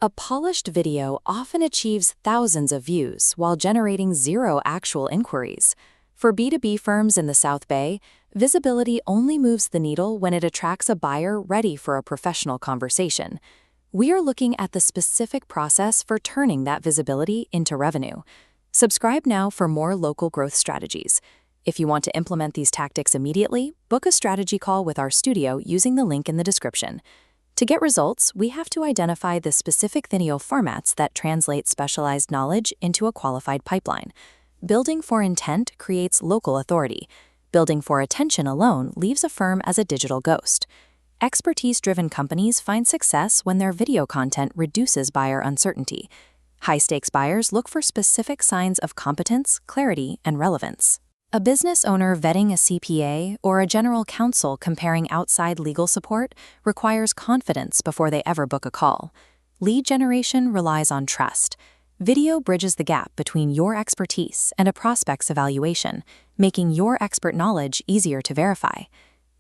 A polished video often achieves thousands of views while generating zero actual inquiries. For B2B firms in the South Bay, visibility only moves the needle when it attracts a buyer ready for a professional conversation. We are looking at the specific process for turning that visibility into revenue. Subscribe now for more local growth strategies. If you want to implement these tactics immediately, book a strategy call with our studio using the link in the description. To get results, we have to identify the specific video formats that translate specialized knowledge into a qualified pipeline. Building for intent creates local authority. Building for attention alone leaves a firm as a digital ghost. Expertise-driven companies find success when their video content reduces buyer uncertainty. High-stakes buyers look for specific signs of competence, clarity, and relevance. A business owner vetting a CPA or a general counsel comparing outside legal support requires confidence before they ever book a call. Lead generation relies on trust. Video bridges the gap between your expertise and a prospect's evaluation, making your expert knowledge easier to verify.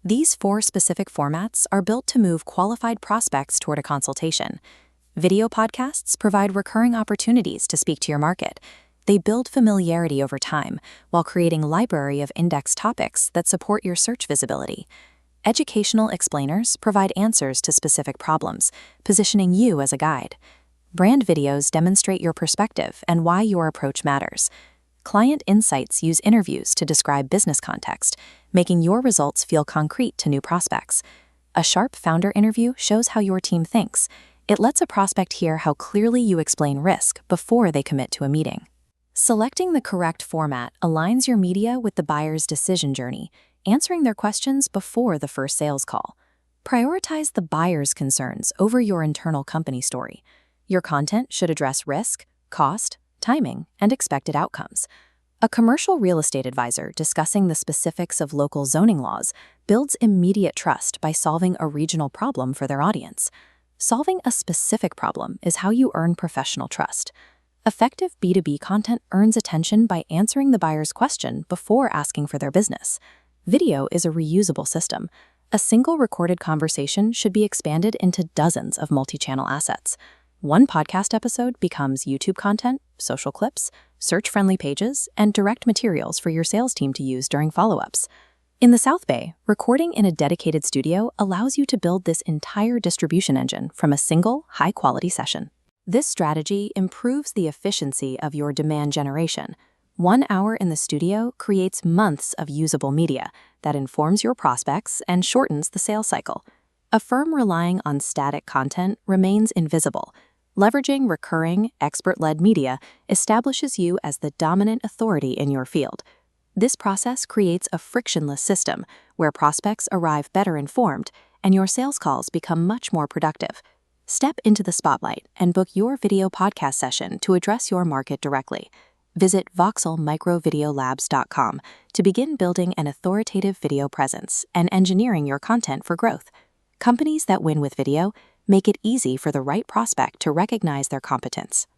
These 4 specific formats are built to move qualified prospects toward a consultation. Video podcasts provide recurring opportunities to speak to your market. They build familiarity over time while creating a library of index topics that support your search visibility. Educational explainers provide answers to specific problems, positioning you as a guide. Brand videos demonstrate your perspective and why your approach matters. Client insights use interviews to describe business context, making your results feel concrete to new prospects. A sharp founder interview shows how your team thinks. It lets a prospect hear how clearly you explain risk before they commit to a meeting. Selecting the correct format aligns your media with the buyer's decision journey, answering their questions before the first sales call. Prioritize the buyer's concerns over your internal company story. Your content should address risk, cost, timing, and expected outcomes. A commercial real estate advisor discussing the specifics of local zoning laws builds immediate trust by solving a regional problem for their audience. Solving a specific problem is how you earn professional trust. Effective B2B content earns attention by answering the buyer's question before asking for their business. Video is a reusable system. A single recorded conversation should be expanded into dozens of multi-channel assets. One podcast episode becomes YouTube content, social clips, search-friendly pages, and direct materials for your sales team to use during follow-ups. In the South Bay, recording in a dedicated studio allows you to build this entire distribution engine from a single, high-quality session. This strategy improves the efficiency of your demand generation. 1 hour in the studio creates months of usable media that informs your prospects and shortens the sales cycle. A firm relying on static content remains invisible. Leveraging recurring, expert-led media establishes you as the dominant authority in your field. This process creates a frictionless system where prospects arrive better informed and your sales calls become much more productive. Step into the spotlight and book your video podcast session to address your market directly. Visit voxelmicrovideolabs.com to begin building an authoritative video presence and engineering your content for growth. Companies that win with video make it easy for the right prospect to recognize their competence.